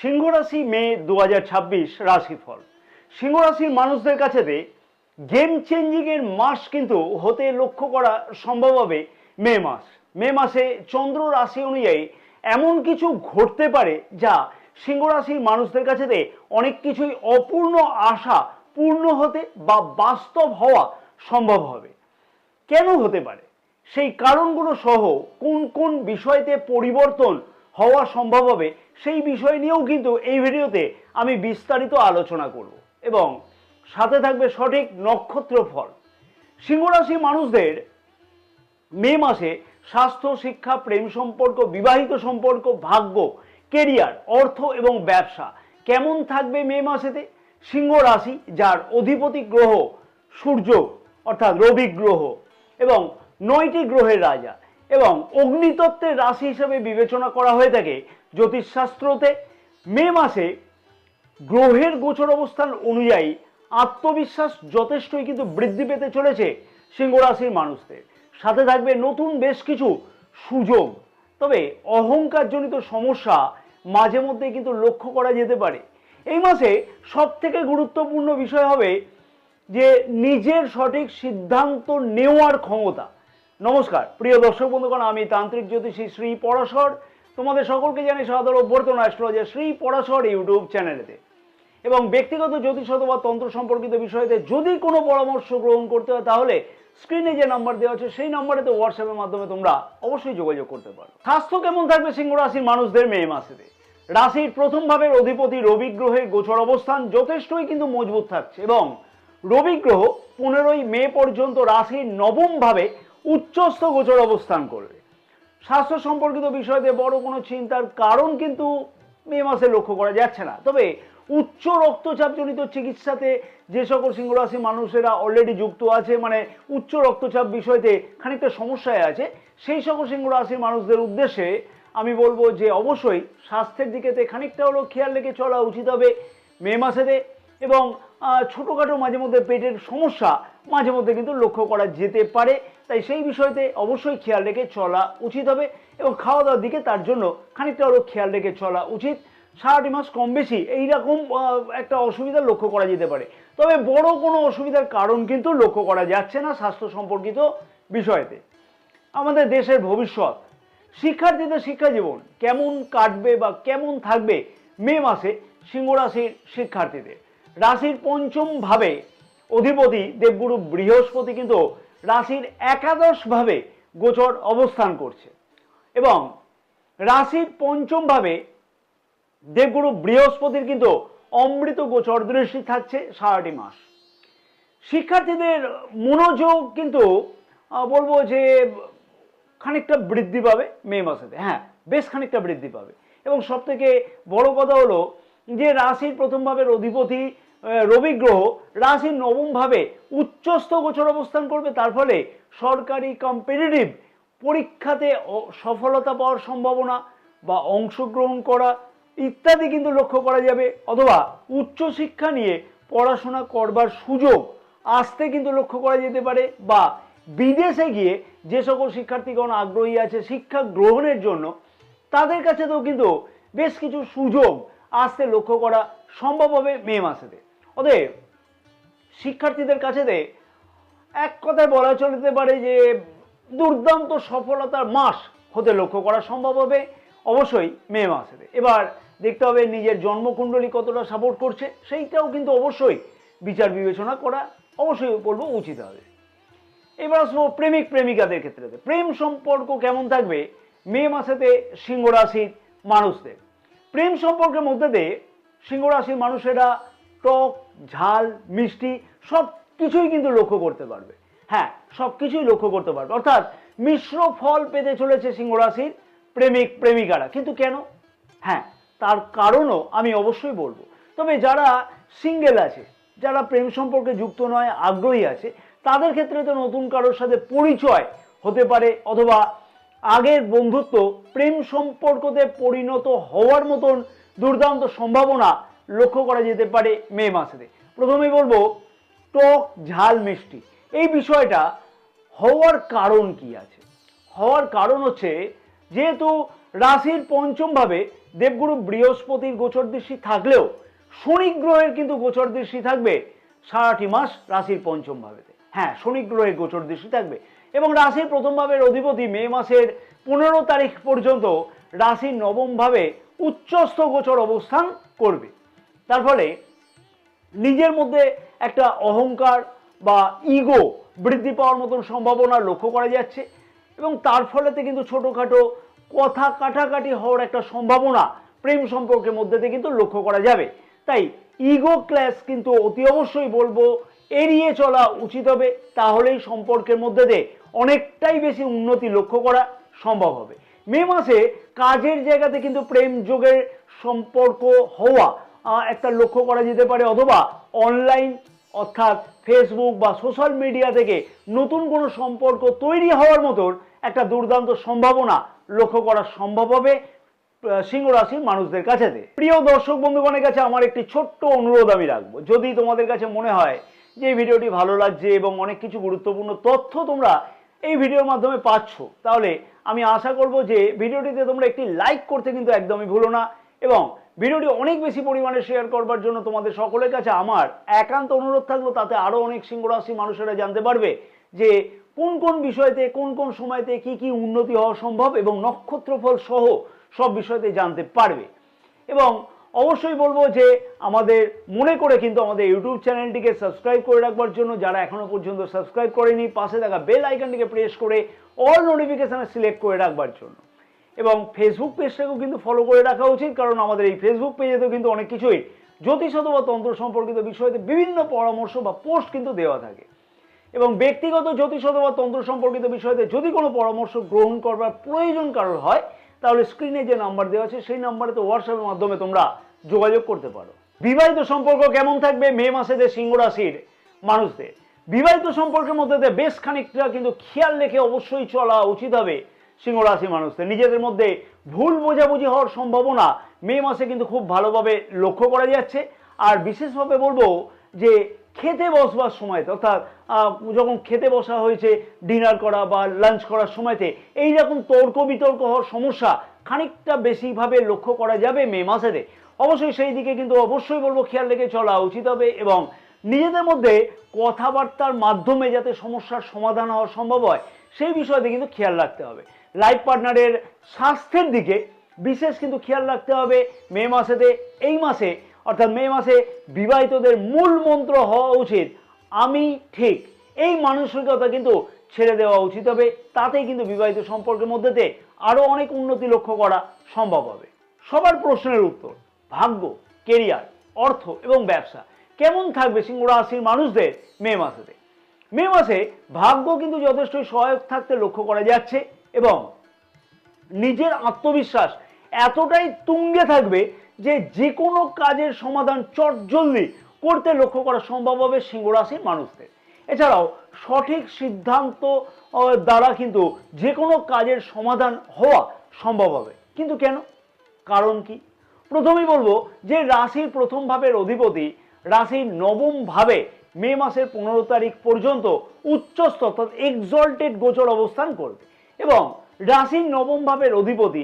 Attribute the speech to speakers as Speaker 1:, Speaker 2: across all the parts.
Speaker 1: সিংহ রাশি মে 2026 রাশিফল। সিংহ রাশির মানুষদের কাছেতে গেম চেঞ্জিং এর মাস কিন্তু হতে লক্ষ্য করা সম্ভব হবে মে মাস। মে মাসে চন্দ্র রাশি অনুযায়ী এমন কিছু ঘটতে পারে যা সিংহ রাশির মানুষদের কাছেতে অনেক কিছুই অপূর্ণ আশা পূর্ণ হতে বা বাস্তব হওয়া সম্ভব হবে। কেন হতে পারে সেই কারণগুলো সহ কোন কোন বিষয়তে পরিবর্তন হওয়া সম্ভব হবে সেই বিষয় নিয়েও কিন্তু এই ভিডিওতে আমি বিস্তারিত আলোচনা করব এবং সাথে থাকবে সঠিক নক্ষত্র ফল। সিংহ রাশি মানুষদের মে মাসে স্বাস্থ্য, শিক্ষা, প্রেম সম্পর্ক, বিবাহিত সম্পর্ক, ভাগ্য, কেরিয়ার, অর্থ এবং ব্যবসা কেমন থাকবে মে মাসেতে। সিংহ রাশি যার অধিপতি গ্রহ সূর্য অর্থাৎ রবি গ্রহ এবং 9টি গ্রহের রাজা এবং অগ্নিতত্ত্বের রাশি হিসেবে বিবেচনা করা হয়ে থাকে জ্যোতিষশাস্ত্রতে। মে মাসে গ্রহের গোচর অবস্থান অনুযায়ী আত্মবিশ্বাস যথেষ্টই কিন্তু বৃদ্ধি পেতে চলেছে সিংহ রাশির মানুষদের। সাথে থাকবে নতুন বেশ কিছু সুযোগ, তবে অহংকারজনিত সমস্যা মাঝে মধ্যে কিন্তু লক্ষ্য করা যেতে পারে। এই মাসে সব থেকে গুরুত্বপূর্ণ বিষয় হবে যে নিজের সঠিক সিদ্ধান্ত নেওয়ার ক্ষমতা। নমস্কার প্রিয় দর্শক বন্ধুগণ, আমি তান্ত্রিক জ্যোতিষী শ্রী পরাশর তোমাদের সকলকে জানাই সাদর অভ্যর্থনা অ্যাস্ট্রোলজার শ্রী পরাশর ইউটিউব চ্যানেলেতে। এবং ব্যক্তিগত জ্যোতিষ অথবা তন্ত্র সম্পর্কিত বিষয়তে যদি কোনো পরামর্শ গ্রহণ করতে হয় তাহলে স্ক্রিনে যে নাম্বার দেওয়া আছে সেই নাম্বারেতে হোয়াটসঅ্যাপের মাধ্যমে তোমরা অবশ্যই যোগাযোগ করতে পারো। স্বাস্থ্য কেমন থাকবে সিংহ রাশির মানুষদের মে মাসেতে। রাশির প্রথম ভাবের অধিপতি রবি গ্রহের গোচর অবস্থান যথেষ্টই কিন্তু মজবুত থাকছে এবং রবি গ্রহ 15ই মে পর্যন্ত রাশির নবম ভাবে উচ্চস্থ গোচর অবস্থান করবে। স্বাস্থ্য সম্পর্কিত বিষয়তে বড় কোনো চিন্তার কারণ কিন্তু মে মাসে লক্ষ্য করা যাচ্ছে না, তবে উচ্চ রক্তচাপজনিত চিকিৎসাতে যে সকল সিংহ রাশি মানুষেরা অলরেডি যুক্ত আছে, মানে উচ্চ রক্তচাপ বিষয়তে খানিকটা সমস্যায় আছে, সেই সকল সিংহ রাশির মানুষদের উদ্দেশ্যে আমি বলবো যে অবশ্যই স্বাস্থ্যের দিকেতে খানিকটা হলেও খেয়াল রেখে চলা উচিত হবে মে মাসেতে। এবং ছোটোখাটো মাঝে মধ্যে পেটের সমস্যা মাঝে মধ্যে কিন্তু লক্ষ্য করা যেতে পারে, তাই সেই বিষয়তে অবশ্যই খেয়াল রেখে চলা উচিত হবে এবং খাওয়া দাওয়ার দিকে তার জন্য খানিকটা হলেও খেয়াল রেখে চলা উচিত। সারাটি মাস কম বেশি এইরকম একটা অসুবিধা লক্ষ্য করা যেতে পারে, তবে বড় কোনো অসুবিধার কারণ কিন্তু লক্ষ্য করা যাচ্ছে না স্বাস্থ্য সম্পর্কিত বিষয়তে। আমাদের দেশের ভবিষ্যৎ, শিক্ষার্থীদের শিক্ষা জীবন কেমন কাটবে বা কেমন থাকবে মে মাসে সিংহ রাশির শিক্ষার্থীদের। রাশির পঞ্চম ভাবে অধিপতি দেবগুরু বৃহস্পতি কিন্তু রাশির একাদশ ভাবে গোচর অবস্থান করছে এবং রাশির পঞ্চম ভাবে দেবগুরু বৃহস্পতির কিন্তু অমৃত গোচর দৃষ্টি থাকছে সারাটি মাস। শিক্ষার্থীদের মনোযোগ কিন্তু বলবো যে খানিকটা বৃদ্ধি পাবে মে মাসেতে, হ্যাঁ বেশ খানিকটা বৃদ্ধি পাবে। এবং সব থেকে বড় কথা হলো যে রাশির প্রথম ভাবের অধিপতি রবি গ্রহ রাশির নবম ভাবে উচ্চস্থ গোচর অবস্থান করবে, তার ফলে সরকারি কম্পিটিটিভ পরীক্ষাতে সফলতা পাওয়ার সম্ভাবনা বা অংশগ্রহণ করা ইত্যাদি কিন্তু লক্ষ্য করা যাবে, অথবা উচ্চশিক্ষা নিয়ে পড়াশোনা করবার সুযোগ আসতে কিন্তু লক্ষ্য করা যেতে পারে, বা বিদেশে গিয়ে যে সকল শিক্ষার্থীগণ আগ্রহী আছে শিক্ষা গ্রহণের জন্য তাদের কাছেও কিন্তু বেশ কিছু সুযোগ আসতে লক্ষ্য করা সম্ভব হবে মে মাসেতে। অতএব শিক্ষার্থীদের কাছেতে এক কথায় বলা চলতে পারে যে দুর্দান্ত সফলতার মাস হতে লক্ষ্য করা সম্ভব হবে অবশ্যই মে মাসেতে। এবার দেখতে হবে নিজের জন্মকুণ্ডলী কতটা সাপোর্ট করছে, সেইটাও কিন্তু অবশ্যই বিচার বিবেচনা করা অবশ্যই বলবো উচিত হবে। এবার আসবো প্রেমিক প্রেমিকাদের ক্ষেত্রে। প্রেম সম্পর্ক কেমন থাকবে মে মাসেতে সিংহ রাশির মানুষদের। প্রেম সম্পর্কের মধ্যে দিয়ে সিংহ রাশির মানুষেরা টক ঝাল মিষ্টি সব কিছুই কিন্তু লক্ষ্য করতে পারবে, হ্যাঁ সব কিছুই লক্ষ্য করতে পারবে, অর্থাৎ মিশ্র ফল পেতে চলেছে সিংহ রাশির প্রেমিক প্রেমিকারা। কিন্তু কেন? হ্যাঁ তার কারণও আমি অবশ্যই বলবো। তবে যারা সিঙ্গেল আছে, যারা প্রেম সম্পর্কে যুক্ত নয় আগ্রহী আছে, তাদের ক্ষেত্রে তো নতুন কারোর সাথে পরিচয় হতে পারে, অথবা আগের বন্ধুত্ব প্রেম সম্পর্কতে পরিণত হওয়ার মতন দুর্দান্ত সম্ভাবনা লক্ষ্য করা যেতে পারে মে মাসেতে। প্রথমেই বলবো টক ঝাল মিষ্টি এই বিষয়টা হওয়ার কারণ কি আছে। হওয়ার কারণ হচ্ছে যেহেতু রাশির পঞ্চম ভাবে দেবগুরু বৃহস্পতির গোচর দৃষ্টি থাকলেও শনি গ্রহের কিন্তু গোচর দৃষ্টি থাকবে সারাটি মাস রাশির পঞ্চম ভাবেতে। হ্যাঁ, শনি গ্রহের গোচর দৃষ্টি থাকবে এবং রাশির প্রথম ভাবের অধিপতি মে মাসের 15 তারিখ পর্যন্ত রাশির নবম ভাবে উচ্চস্থ গোচর অবস্থান করবে। তার ফলে নিজের মধ্যে একটা অহংকার বা ইগো বৃদ্ধি পাওয়ার মতন সম্ভাবনা লক্ষ্য করা যাচ্ছে এবং তার ফলেতে কিন্তু ছোটোখাটো কথা কাটাকাটি হওয়ার একটা সম্ভাবনা প্রেম সম্পর্কের মধ্যে দিয়ে কিন্তু লক্ষ্য করা যাবে। তাই ইগো ক্ল্যাশ কিন্তু অতি অবশ্যই বলবো এড়িয়ে চলা উচিত হবে, তাহলেই সম্পর্কের মধ্যে দিয়ে অনেকটাই বেশি উন্নতি লক্ষ্য করা সম্ভব হবে। মে মাসে কাজের জায়গাতে কিন্তু প্রেম যোগের সম্পর্ক হওয়া একটা লক্ষ্য করা যেতে পারে, অথবা অনলাইন অর্থাৎ ফেসবুক বা সোশ্যাল মিডিয়া থেকে নতুন কোনো সম্পর্ক তৈরি হওয়ার মতন একটা দুর্দান্ত সম্ভাবনা লক্ষ্য করা সম্ভব হবে সিংহ রাশির মানুষদের কাছে। প্রিয় দর্শক বন্ধুগণের কাছে আমার একটি ছোট্ট অনুরোধ আমি রাখবো, যদি তোমাদের কাছে মনে হয় যে এই ভিডিওটি ভালো লাগছে এবং অনেক কিছু গুরুত্বপূর্ণ তথ্য তোমরা এই ভিডিওর মাধ্যমে পাচ্ছ, তাহলে আমি আশা করব যে ভিডিওটিতে তোমরা একটি লাইক করতে কিন্তু একদমই ভুলো না এবং ভিডিওটি অনেক বেশি পরিমাণে শেয়ার করবার জন্য তোমাদের সকলের কাছে আমার একান্ত অনুরোধ থাকলো, তাতে আরও অনেক সিংহ রাশির মানুষেরা জানতে পারবে যে কোন কোন বিষয়তে কোন কোন সময়তে কি কি উন্নতি হওয়া সম্ভব এবং নক্ষত্রফল সহ সব বিষয়তে জানতে পারবে। এবং অবশ্যই বলবো যে আমাদের মনে করে কিন্তু আমাদের ইউটিউব চ্যানেলটিকে সাবস্ক্রাইব করে রাখবার জন্য, যারা এখনো পর্যন্ত সাবস্ক্রাইব করেনি পাশে থাকা বেল আইকনটিকে প্রেস করে অল নোটিফিকেশনে সিলেক্ট করে রাখবার জন্য। এবং ফেসবুক পেজটাকেও কিন্তু ফলো করে রাখা উচিত, কারণ আমাদের এই ফেসবুক পেজেতেও কিন্তু অনেক কিছুই জ্যোতিষ অথবা তন্ত্র সম্পর্কিত বিষয়তে বিভিন্ন পরামর্শ বা পোস্ট কিন্তু দেওয়া থাকে। এবং ব্যক্তিগত জ্যোতিষ অথবা তন্ত্র সম্পর্কিত বিষয়তে যদি কোনো পরামর্শ গ্রহণ করবার প্রয়োজন কারোর হয়, তাহলে স্ক্রিনে যে নাম্বার দেওয়া আছে সেই নাম্বারে তো হোয়াটসঅ্যাপের মাধ্যমে তোমরা যোগাযোগ করতে পারো। বিবাহিত সম্পর্ক কেমন থাকবে মে মাসেতে সিংহ রাশির মানুষদের? বিবাহিত সম্পর্কের মধ্যে বেশ খানিকটা কিন্তু খেয়াল রেখে অবশ্যই চলা উচিত হবে সিংহ রাশির মানুষদের। নিজেদের মধ্যে ভুল বোঝাবুঝি হওয়ার সম্ভাবনা মে মাসে কিন্তু খুব ভালোভাবে লক্ষ্য করা যাচ্ছে। আর বিশেষভাবে বলবো যে খেতে বসবার সময়তে, অর্থাৎ যখন খেতে বসা হয়েছে ডিনার করা বা লাঞ্চ করার সময়তে এইরকম তর্ক বিতর্ক হওয়ার সমস্যা খানিকটা বেশিভাবে লক্ষ্য করা যাবে মে মাসেতে। অবশ্যই সেই দিকে কিন্তু অবশ্যই বলবো খেয়াল রেখে চলা উচিত হবে এবং নিজেদের মধ্যে কথাবার্তার মাধ্যমে যাতে সমস্যার সমাধান হওয়া সম্ভব হয় সেই বিষয়তে কিন্তু খেয়াল রাখতে হবে। লাইফ পার্টনারের স্বাস্থ্যের দিকে বিশেষ কিন্তু খেয়াল রাখতে হবে মে মাসেতে। এই মাসে অর্থাৎ মে মাসে বিবাহিতদের মূল মন্ত্র হওয়া উচিত আমি ঠিক। এই মানসিকতা কিন্তু ছেড়ে দেওয়া উচিত হবে, তাতেই কিন্তু বিবাহিত সম্পর্কের মধ্যেতে আরও অনেক উন্নতি লক্ষ্য করা সম্ভব হবে। সবার প্রশ্নের উত্তর, ভাগ্য, কেরিয়ার, অর্থ এবং ব্যবসা কেমন থাকবে সিংহ রাশির মানুষদের মে মাসেতে? মে মাসে ভাগ্য কিন্তু যথেষ্টই সহায়ক থাকতে লক্ষ্য করা যাচ্ছে এবং নিজের আত্মবিশ্বাস এতটাই তুঙ্গে থাকবে যে যে কোনো কাজের সমাধান চটজলদি করতে লক্ষ্য করা সম্ভব হবে সিংহ রাশির মানুষদের। এছাড়াও সঠিক সিদ্ধান্ত দ্বারা কিন্তু যে কোনো কাজের সমাধান হওয়া সম্ভব হবে। কিন্তু কেন, কারণ কি? প্রথমেই বলবো যে রাশির প্রথম ভাবের অধিপতি রাশির নবম ভাবে মে মাসের 15 তারিখ পর্যন্ত উচ্চস্থ অর্থাৎ এক্সল্টেড গোচর অবস্থান করবে এবং রাশির নবম ভাবের অধিপতি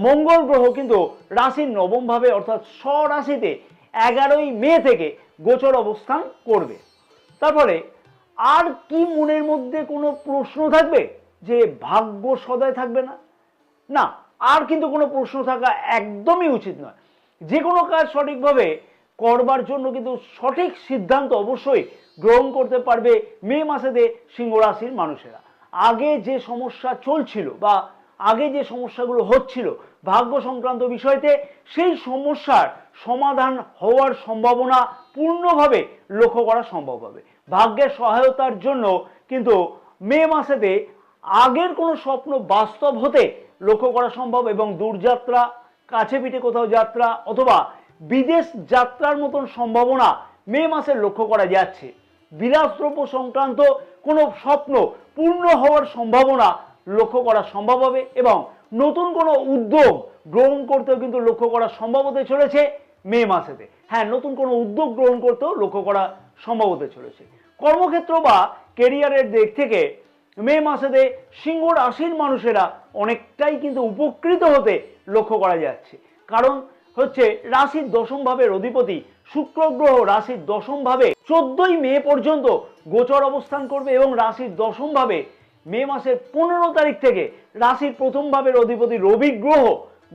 Speaker 1: মঙ্গল গ্রহ কিন্তু রাশির নবম ভাবে অর্থাৎ স্বরাশিতে 11ই মে থেকে গোচর অবস্থান করবে। তারপরে আর কি মনের মধ্যে কোনো প্রশ্ন থাকবে যে ভাগ্য সদয় থাকবে না? না, আর কিন্তু কোনো প্রশ্ন থাকা একদমই উচিত নয়। যে কোনো কাজ সঠিকভাবে করবার জন্য কিন্তু সঠিক সিদ্ধান্ত অবশ্যই গ্রহণ করতে পারবে মে মাসেতে সিংহ রাশির মানুষেরা। আগে যে সমস্যা চলছিল বা আগে যে সমস্যাগুলো হচ্ছিল ভাগ্য সংক্রান্ত বিষয়তে, সেই সমস্যার সমাধান হওয়ার সম্ভাবনা পূর্ণভাবে লক্ষ্য করা সম্ভব হবে। ভাগ্যের সহায়তার জন্য কিন্তু মে মাসেতে আগের কোনো স্বপ্ন বাস্তব হতে লক্ষ্য করা সম্ভব এবং দূরযাত্রা, কাছে পিঠে কোথাও যাত্রা অথবা বিদেশ যাত্রার মতন সম্ভাবনা মে মাসে লক্ষ্য করা যাচ্ছে। বিলাসদ্রব্য সংক্রান্ত কোনো স্বপ্ন পূর্ণ হওয়ার সম্ভাবনা লক্ষ্য করা সম্ভব হবে এবং নতুন কোনো উদ্যোগ গ্রহণ করতেও কিন্তু লক্ষ্য করা সম্ভব হতে চলেছে মে মাসেতে। হ্যাঁ, নতুন কোনো উদ্যোগ গ্রহণ করতেও লক্ষ্য করা সম্ভব হতে চলেছে। কর্মক্ষেত্র বা কেরিয়ারের দিক থেকে মে মাসেতে সিংহ রাশির মানুষেরা অনেকটাই কিন্তু উপকৃত হতে লক্ষ্য করা যাচ্ছে। কারণ হচ্ছে রাশির দশম ভাবের অধিপতি শুক্র গ্রহ রাশির দশম ভাবে 14ই মে পর্যন্ত গোচর অবস্থান করবে এবং রাশির দশম ভাবে মে মাসের 15 তারিখ থেকে রাশির প্রথম ভাবের অধিপতি রবি গ্রহ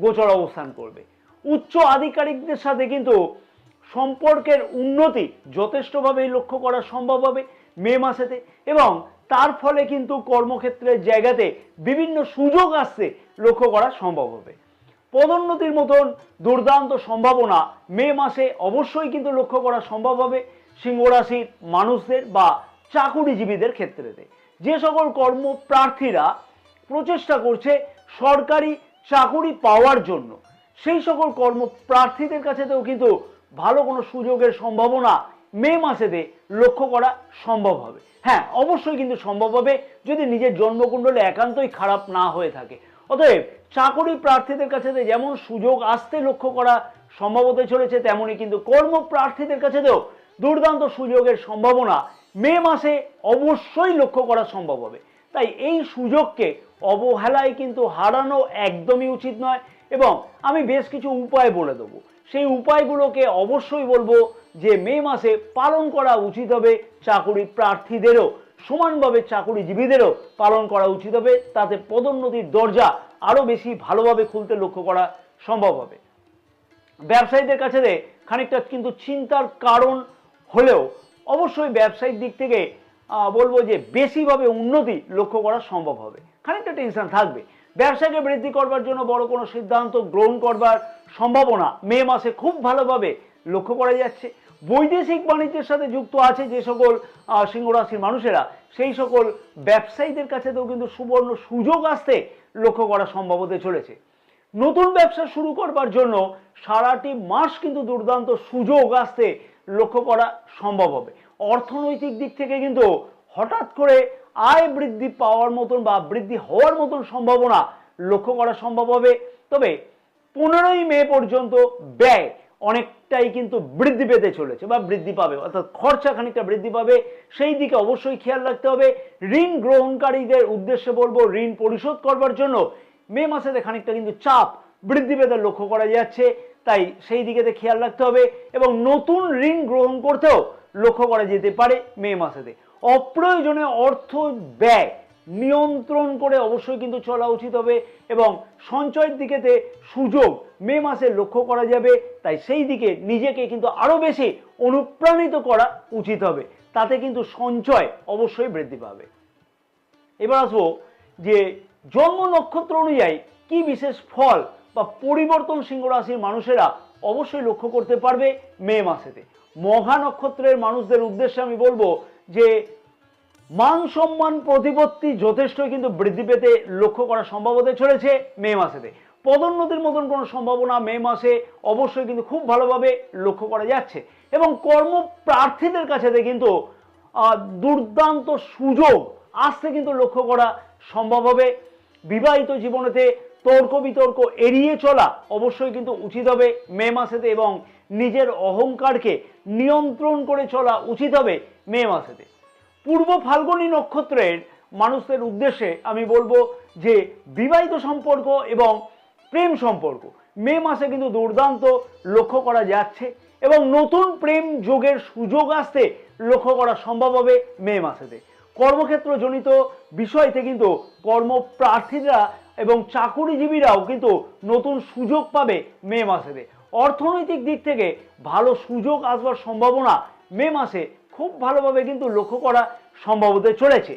Speaker 1: গোচর অবস্থান করবে। উচ্চ আধিকারিকদের সাথে কিন্তু সম্পর্কের উন্নতি যথেষ্টভাবেই লক্ষ্য করা সম্ভব হবে মে মাসেতে, এবং তার ফলে কিন্তু কর্মক্ষেত্রের জায়গাতে বিভিন্ন সুযোগ আসতে লক্ষ্য করা সম্ভব হবে। পদোন্নতির মতন দুর্দান্ত সম্ভাবনা মে মাসে অবশ্যই কিন্তু লক্ষ্য করা সম্ভব হবে সিংহ রাশির মানুষদের বা চাকুরিজীবীদের ক্ষেত্রেতে। যে সকল কর্মপ্রার্থীরা প্রচেষ্টা করছে সরকারি চাকুরি পাওয়ার জন্য, সেই সকল কর্মপ্রার্থীদের কাছেতেও কিন্তু ভালো কোনো সুযোগের সম্ভাবনা মে মাসেতে লক্ষ্য করা সম্ভব হবে। হ্যাঁ, অবশ্যই কিন্তু সম্ভব হবে যদি নিজের জন্মকুণ্ডলে একান্তই খারাপ না হয়ে থাকে। অতএব চাকরি প্রার্থীদের কাছে যেমন সুযোগ আসতে লক্ষ্য করা সম্ভব হতে চলেছে, তেমনি কিন্তু কর্মপ্রার্থীদের কাছেও দুর্দান্ত সুযোগের সম্ভাবনা মে মাসে অবশ্যই লক্ষ্য করা সম্ভব হবে। তাই এই সুযোগকে অবহেলায় কিন্তু হারানো একদমই উচিত নয়, এবং আমি বেশ কিছু উপায় বলে দেবো। সেই উপায়গুলোকে অবশ্যই বলবো যে মে মাসে পালন করা উচিত হবে চাকুরি প্রার্থীদেরও, সমানভাবে চাকুরিজীবীদেরও পালন করা উচিত হবে। তাতে পদোন্নতির দরজা আরো বেশি ভালোভাবে খুলতে লক্ষ্য করা সম্ভব হবে। ব্যবসায়ীদের কাছে খানিকটা কিন্তু চিন্তার কারণ হলেও অবশ্যই ব্যবসায়িক দিক থেকে বলবো যে বেশিভাবে উন্নতি লক্ষ্য করা সম্ভব হবে। খানিকটা টেনশন থাকবে। ব্যবসাকে বৃদ্ধি করবার জন্য বড় কোনো সিদ্ধান্ত গ্রহণ করবার সম্ভাবনা মে মাসে খুব ভালোভাবে লক্ষ্য করা যাচ্ছে। বৈদেশিক বাণিজ্যের সাথে যুক্ত আছে যে সকল সিংহ রাশির মানুষেরা, সেই সকল ব্যবসায়ীদের কাছেও কিন্তু সুবর্ণ সুযোগ আসতে লক্ষ্য করা সম্ভব হতে চলেছে। নতুন ব্যবসা শুরু করবার জন্য সারাটি মাস কিন্তু দুর্দান্ত সুযোগ আসতে লক্ষ্য করা সম্ভব হবে। অর্থনৈতিক দিক থেকে কিন্তু হঠাৎ করে আয় বৃদ্ধি পাওয়ার মতন বা বৃদ্ধি হওয়ার মতন সম্ভাবনা লক্ষ্য করা সম্ভব হবে। তবে 15ই মে পর্যন্ত ব্যয় অনেকটাই কিন্তু বৃদ্ধি পেতে চলেছে বা বৃদ্ধি পাবে, অর্থাৎ খরচা খানিকটা বৃদ্ধি পাবে। সেই দিকে অবশ্যই খেয়াল রাখতে হবে। ঋণ গ্রহণকারীদের উদ্দেশ্যে বলবো, ঋণ পরিশোধ করবার জন্য মে মাসেতে খানিকটা কিন্তু চাপ বৃদ্ধি পেতে লক্ষ্য করা যাচ্ছে, তাই সেই দিকেতে খেয়াল রাখতে হবে। এবং নতুন ঋণ গ্রহণ করতেও লক্ষ্য করা যেতে পারে মে মাসেতে। অপ্রয়োজনে অর্থ ব্যয় নিয়ন্ত্রণ করে অবশ্যই কিন্তু চলা উচিত হবে, এবং সঞ্চয়ের দিকেতে সুযোগ মে মাসে লক্ষ্য করা যাবে। তাই সেই দিকে নিজেকে কিন্তু আরো বেশি অনুপ্রাণিত করা উচিত হবে, তাতে কিন্তু সঞ্চয় অবশ্যই বৃদ্ধি পাবে। এবার আসবো যে জন্ম নক্ষত্র অনুযায়ী কি বিশেষ ফল বা পরিবর্তন সিংহ রাশির মানুষেরা অবশ্যই লক্ষ্য করতে পারবে মে মাসেতে। মঘা নক্ষত্রের মানুষদের উদ্দেশ্যে আমি বলবো যে মান সম্মান প্রতিপত্তি যথেষ্ট কিন্তু বৃদ্ধি পেতে লক্ষ্য করা সম্ভব হতে চলেছে মে মাসেতে। পদোন্নতির মতন কোনো সম্ভাবনা মে মাসে অবশ্যই কিন্তু খুব ভালোভাবে লক্ষ্য করা যাচ্ছে, এবং কর্মপ্রার্থীদের কাছে কিন্তু দুর্দান্ত সুযোগ আসতে কিন্তু লক্ষ্য করা সম্ভব হবে। বিবাহিত জীবনেতে তর্ক বিতর্ক এড়িয়ে চলা অবশ্যই কিন্তু উচিত হবে মে মাসেতে, এবং নিজের অহংকারকে নিয়ন্ত্রণ করে চলা উচিত হবে মে মাসেতে। পূর্ব ফাল্গুনী নক্ষত্রের মানুষদের উদ্দেশ্যে আমি বলবো যে বিবাহিত সম্পর্ক এবং প্রেম সম্পর্ক মে মাসে কিন্তু দুর্দান্ত লক্ষ্য করা যাচ্ছে, এবং নতুন প্রেম যোগের সুযোগ আসতে লক্ষ্য করা সম্ভব হবে মে মাসেতে। কর্মক্ষেত্র জনিত বিষয়তে কিন্তু কর্মপ্রার্থীরা এবং চাকুরিজীবীরাও কিন্তু নতুন সুযোগ পাবে মে মাসেতে। অর্থনৈতিক দিক থেকে ভালো সুযোগ আসবার সম্ভাবনা মে মাসে খুব ভালোভাবে কিন্তু লক্ষ্য করা সম্ভব হতে চলেছে।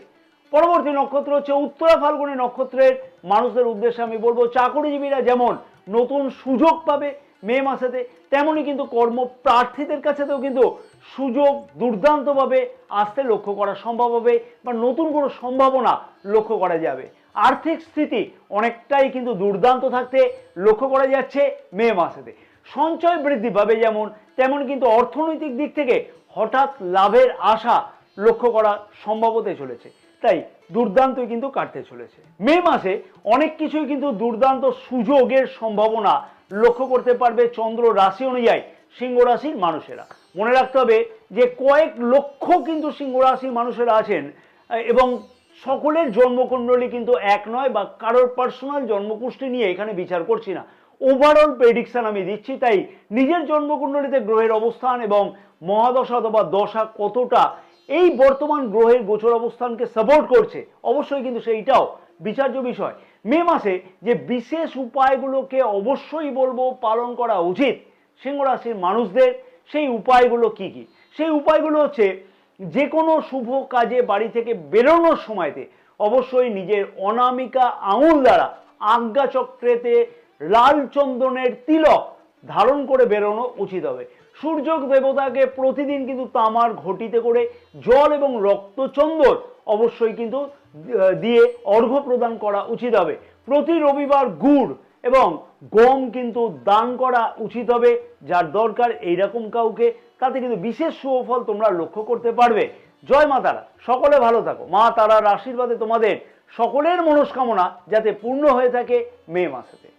Speaker 1: পরবর্তী নক্ষত্র হচ্ছে উত্তরা ফাল্গুনী নক্ষত্রের মানুষদের উদ্দেশ্যে আমি বলবো চাকুরিজীবীরা যেমন নতুন সুযোগ পাবে মে মাসেতে, তেমনি কিন্তু কর্মপ্রার্থীদের কাছেও কিন্তু সুযোগ দুর্দান্তভাবে আসতে লক্ষ্য করা সম্ভব হবে, বা নতুন কোনো সম্ভাবনা লক্ষ্য করা যাবে। আর্থিক স্থিতি অনেকটাই কিন্তু দুর্দান্ত থাকতে লক্ষ্য করা যাচ্ছে মে মাসেতে। সঞ্চয় বৃদ্ধি পাবে যেমন, তেমন কিন্তু অর্থনৈতিক দিক থেকে হঠাৎ লাভের আশা লক্ষ্য করা সম্ভব হতে চলেছে। তাই দুর্দান্তই কিন্তু কাটতে চলেছে মে মাসে। অনেক কিছুই কিন্তু দুর্দান্ত সুযোগের সম্ভাবনা লক্ষ্য করতে পারবে চন্দ্র রাশি অনুযায়ী সিংহ রাশির মানুষেরা। মনে রাখতে হবে যে কয়েক লক্ষ কিন্তু সিংহ রাশির মানুষেরা আছেন, এবং সকলের জন্মকুণ্ডলী কিন্তু এক নয়, বা কারোর পার্সোনাল জন্মকুষ্ঠী নিয়ে এখানে বিচার করছি না। ওভারঅল প্রেডিকশন আমি দিচ্ছি। তাই নিজের জন্মকুণ্ডলিতে গ্রহের অবস্থান এবং মহাদশা অথবা দশা কতটা এই বর্তমান গ্রহের গোচর অবস্থানকে সাপোর্ট করছে, অবশ্যই কিন্তু সেইটাও বিচার্য বিষয়। মে মাসে যে বিশেষ উপায়গুলোকে অবশ্যই বলবো পালন করা উচিত সিংহ রাশির মানুষদের, সেই উপায়গুলো কি কি? সেই উপায়গুলো হচ্ছে, যে কোনো শুভ কাজে বাড়ি থেকে বেরোনোর সময়তে অবশ্যই নিজের অনামিকা আঙুল দ্বারা আজ্ঞা চক্রেতে লাল চন্দনের তিলক ধারণ করে বেরোনো উচিত হবে। সূর্য দেবতাকে প্রতিদিন কিন্তু তামার ঘটিতে করে জল এবং রক্তচন্দন অবশ্যই কিন্তু দিয়ে অর্ঘ্য প্রদান করা উচিত হবে। প্রতি রবিবার গুড় এবং গম কিন্তু দান করা উচিত হবে যার দরকার এইরকম কাউকে, তাতে কিন্তু বিশেষ শুভফল তোমরা লক্ষ্য করতে পারবে। জয় মা তারা, সকলে ভালো থাকো। মা তারার আশীর্বাদে তোমাদের সকলের মনস্কামনা যাতে পূর্ণ হয়ে থাকে মে মাসেতে।